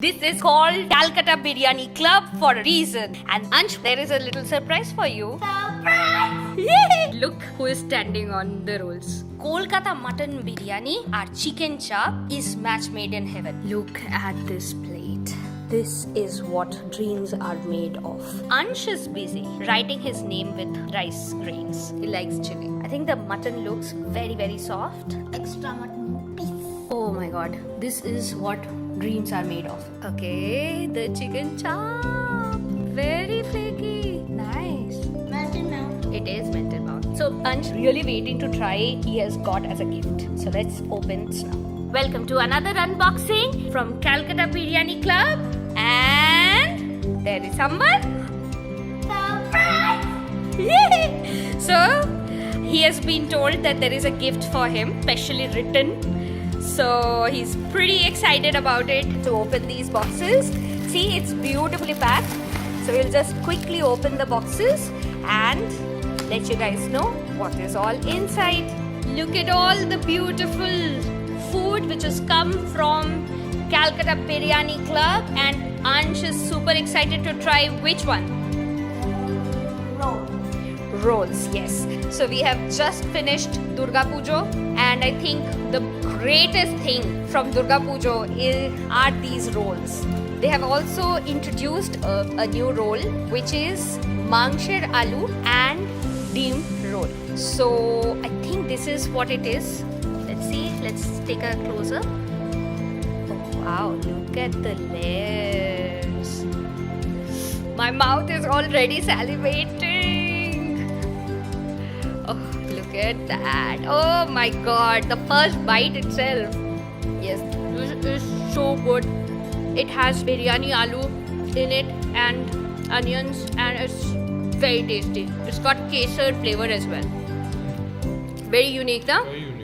This is called Calcutta Biryani Club for a reason. And Ansh, there is a little surprise for you. Surprise! Look who is standing on the rolls. Kolkata mutton biryani, our chicken chap, is match made in heaven. Look at this plate. This is what dreams are made of. Ansh is busy writing his name with rice grains. He likes chili. I think the mutton looks very soft. Extra mutton piece. Oh my god, this is what dreams are made of. Okay, the chicken chop. Very flaky. Nice. Melted now. It is melted now. So Ansh really waiting to try he has got as a gift. So let's open it now. Welcome to another unboxing from Calcutta Biryani Club. And there is someone. Surprise! Yay! So he has been told that there is a gift for him, specially written. So he's pretty excited about it to open these boxes. See, it's beautifully packed. So we'll just quickly open the boxes and let you guys know what is all inside. Look at all the beautiful food which has come from Calcutta Biryani Club, and Ansh is super excited to try which one? Roll. Rolls, yes. So we have just finished Durga Pujo, and I think the greatest thing from Durga Pujo are these rolls. They have also introduced a new roll which is Mangshir Aloo and Deem roll. So I think this is what it is. Let's see, let's take a closer. Oh wow, look at the layers. My mouth is already salivating. Oh, look at that. Oh my god, the first bite itself. Yes, this is so good. It has biryani aloo in it and onions, and it's very tasty. It's got kesar flavor as well. Very unique, na? Very unique.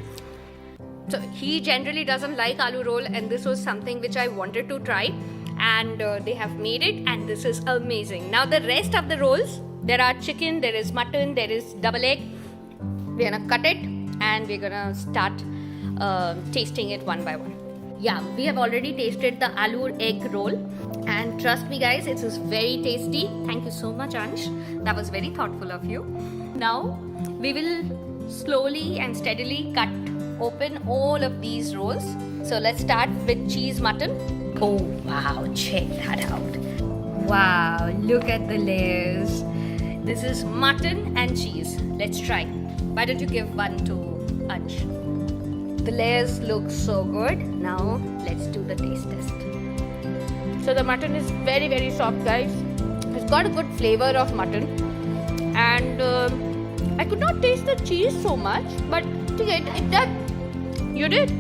So he generally doesn't like aloo roll, and this was something which I wanted to try, and they have made it, and this is amazing. Now the rest of the rolls, there are chicken, there is mutton, there is double egg. We're gonna cut it and we're gonna start tasting it one by one. Yeah, we have already tasted the aloo egg roll, and trust me guys, it is very tasty. Thank you so much Ansh, that was very thoughtful of you. Now we will slowly and steadily cut open all of these rolls. So let's start with cheese mutton. Oh wow, check that out. Wow, look at the layers. This is mutton and cheese. Let's try. Why don't you give one to Ansh? The layers look so good. Now let's do the taste test. So the mutton is very soft guys. It's got a good flavor of mutton, and I could not taste the cheese so much, but it does. You did?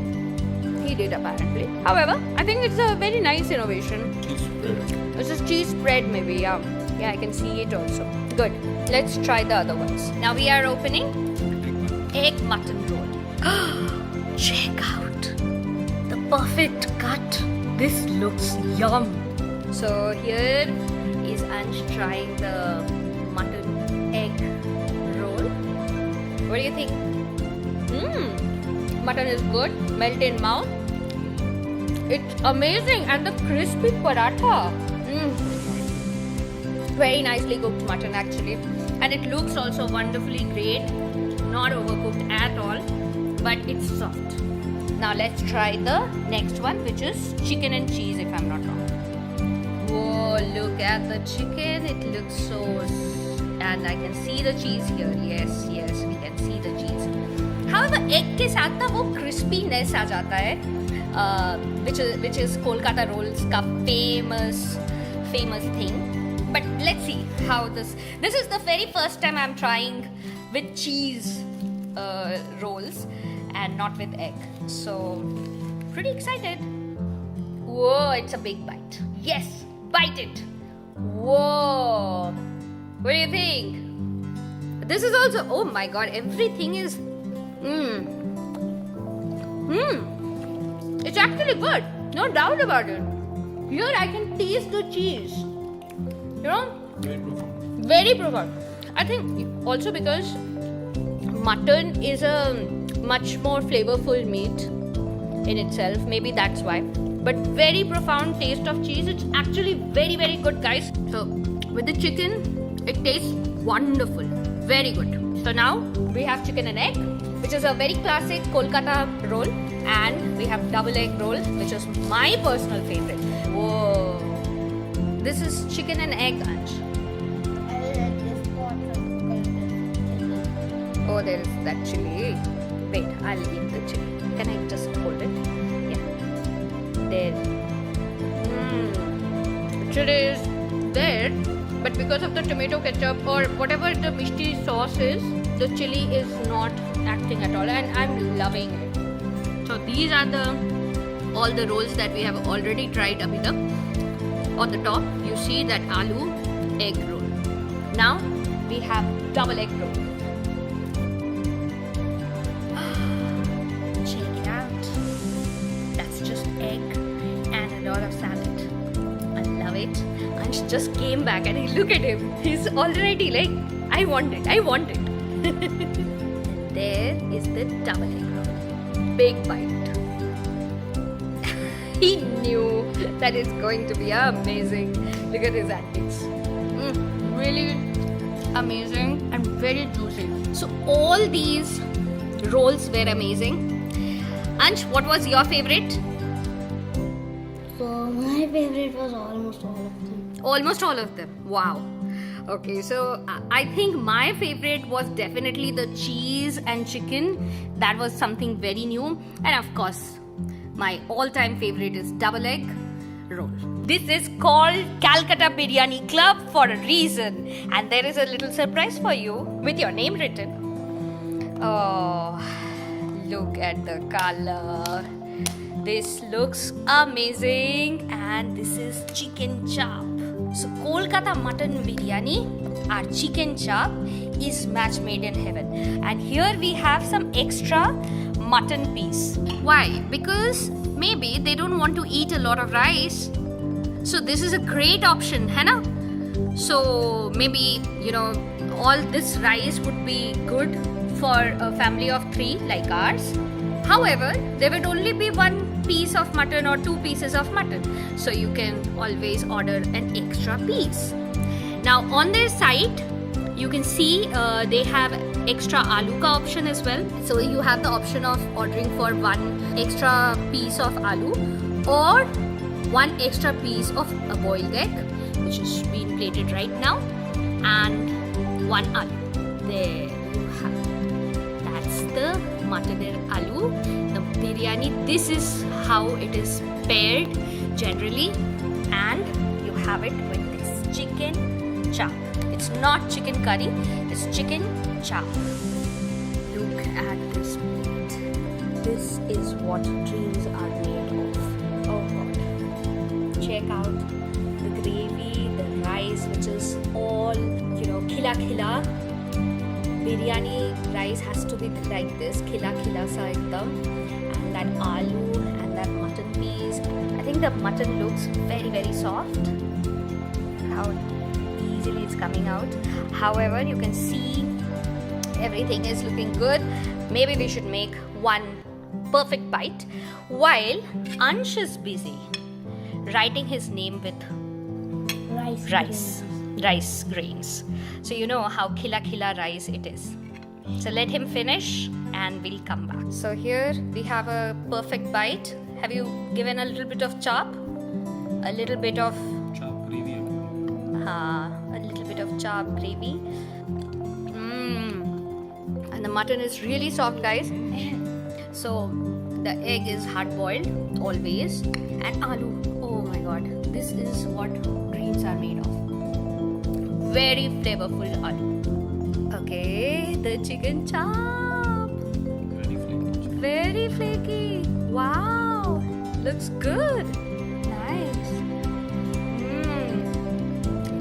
He did apparently. However, I think it's a very nice innovation. Cheese spread. This is cheese spread maybe, yeah. Yeah, I can see it also. Good. Let's try the other ones. Now we are opening egg mutton roll. Check out the perfect cut. This looks yum. So here is Ansh trying the mutton egg roll. What do you think? Mutton is good. Melt in mouth. It's amazing, and the crispy paratha. Very nicely cooked mutton actually, and it looks also wonderfully great. Not overcooked at all, but it's soft. Now let's try the next one, which is chicken and cheese, if I'm not wrong. Whoa, look at the chicken. It looks so, and I can see the cheese here. Yes, we can see the cheese. However, egg के साथ ना वो crispiness आ जाता है, which is Kolkata rolls का famous thing. But let's see how this is the very first time I'm trying with cheese rolls and not with egg. So pretty excited. Whoa, it's a big bite. Yes, bite it. Whoa, what do you think? This is also, oh my god, everything is it's actually good, no doubt about it. Here I can taste the cheese, you know, very profound. I think also because mutton is a much more flavorful meat in itself, maybe that's why. but very profound taste of cheese. It's actually very, very good, guys. So with the chicken, it tastes wonderful. Very good. So now we have chicken and egg, which is a very classic Kolkata roll, and we have double egg roll, which is my personal favorite. Whoa! This is chicken and egg, Ansh. I like this water. Oh, there is that chili. Wait, I'll eat the chili. Can I just hold it? Yeah. There. The chili is there, but because of the tomato ketchup or whatever the mishti sauce is, the chili is not acting at all, and I'm loving it. So these are all the rolls that we have already tried, Abhida. On the top, you see that aloo egg roll. Now we have double egg roll. Check it out. That's just egg and a lot of salad. I love it. Ansh just came back and look at him. He's already like, I want it. I want it. There is the double egg roll. Big bite. He knew that it's going to be amazing. Look at his antics. Really amazing and very juicy. So all these rolls were amazing. Ansh, what was your favorite? So my favorite was almost all of them. Almost all of them. Wow. Okay, so I think my favorite was definitely the cheese and chicken. That was something very new. And of course, my all-time favorite is double egg roll. This is called Calcutta Biryani Club for a reason. And there is a little surprise for you with your name written. Oh, look at the color. This looks amazing. And this is chicken chop. So Kolkata mutton biryani, our chicken chop, is match made in heaven. And here we have some extra mutton piece. Why? Because maybe they don't want to eat a lot of rice. So this is a great option, है ना? So maybe, all this rice would be good for a family of 3 like ours. However, there would only be 1 piece of mutton or 2 pieces of mutton. So you can always order an extra piece. Now on their site, you can see they have extra aloo ka option as well. So you have the option of ordering for 1 extra piece of aloo or 1 extra piece of a boiled egg, which is being plated right now, and 1 aloo. There you have it. That's the mutton aloo, the biryani. This is how it is paired generally, and you have it with this chicken chop. It's not chicken curry, it's chicken chop. Look at this plate. This is what dreams are made of. Oh God. Check out the gravy, the rice, which is all, khila khila. Biryani rice has to be like this, khila khila sa ekdam. And that aloo and that mutton piece. I think the mutton looks very, very soft. How easily it's coming out. However, you can see everything is looking good. Maybe we should make 1 perfect bite while Ansh is busy writing his name with rice grains. So you know how khila rice it is. So let him finish and we'll come back. So here we have a perfect bite. Have you given a little bit of chop? A little bit of Chop gravy. a little bit of chop gravy. And the mutton is really soft, guys. So the egg is hard boiled always, and aloo. Oh my God, this is what dreams are made of. Very flavorful aloo. Okay, the chicken chop. Very flaky. Very flaky. Wow, looks good. Nice.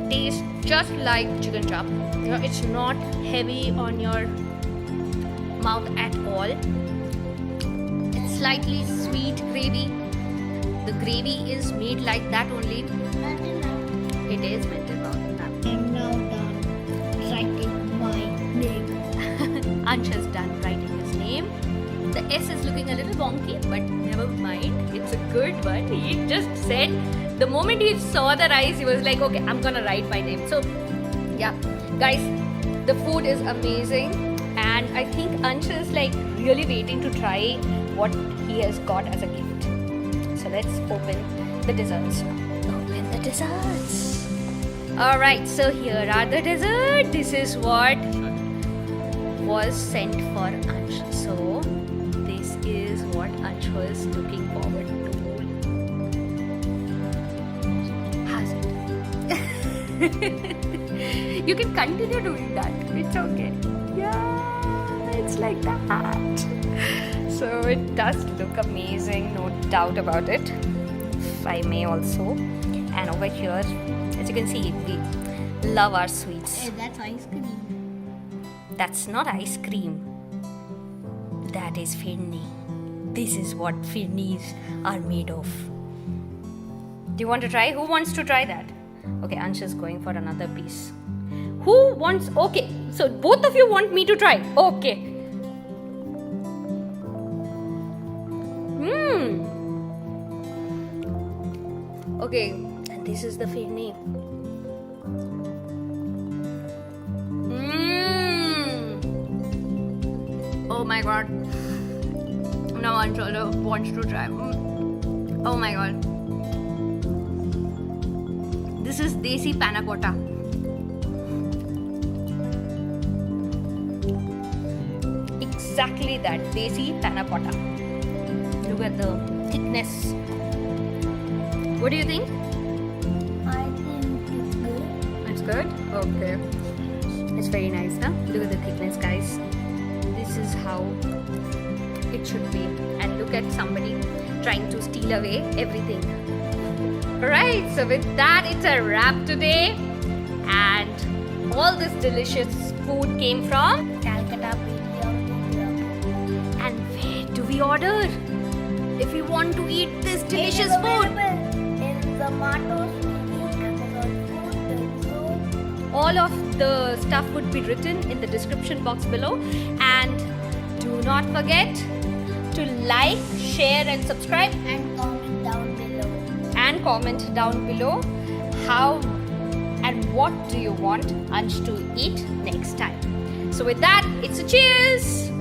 Tastes just like chicken chop. It's not heavy on your mouth at all. It's slightly sweet gravy. The gravy is made like that only. It is melted now. I'm now done writing my name. Ansh has done writing his name. The S is looking a little wonky, but never mind. It's a good one. He just said, the moment he saw the rice, he was like, okay, I'm gonna write my name. So, yeah, guys, the food is amazing. And I think Ansh is like really waiting to try what he has got as a gift. So let's open the desserts now. Open the desserts. Alright, so here are the desserts. This is what was sent for Ansh. So this is what Ansh was looking forward to. How's it? You can continue doing that. It's okay. Yeah, it's like that. So it does look amazing, no doubt about it. If I may also. And over here, as you can see, we love our sweets. Hey, that's ice cream. That's not ice cream. That is Firni. This is what Firnis are made of. Do you want to try? Who wants to try that? Okay, Ansh is going for another piece. Who wants? Okay, so both of you want me to try. Okay. Okay, and this is the Firni. Oh my god. Now Ansh also wants to try. Oh my god. This is Desi Panna Cotta. Exactly that, Desi Panna Cotta. Look at the thickness. What do you think? I think it's good. It's good? Okay. It's very nice, huh? Look at the thickness, guys. This is how it should be. And look at somebody trying to steal away everything. Alright, so with that, it's a wrap today. And all this delicious food came from Calcutta Biryani Club. And where do we order? If we want to eat this delicious It is food. available in Zomato, Swiggy, Amazon Food, Bengaluru. All of the stuff would be written in the description box below. And do not forget to like, share and subscribe. And comment down below. And comment down below how and what do you want Ansh to eat next time. So with that, it's a cheers!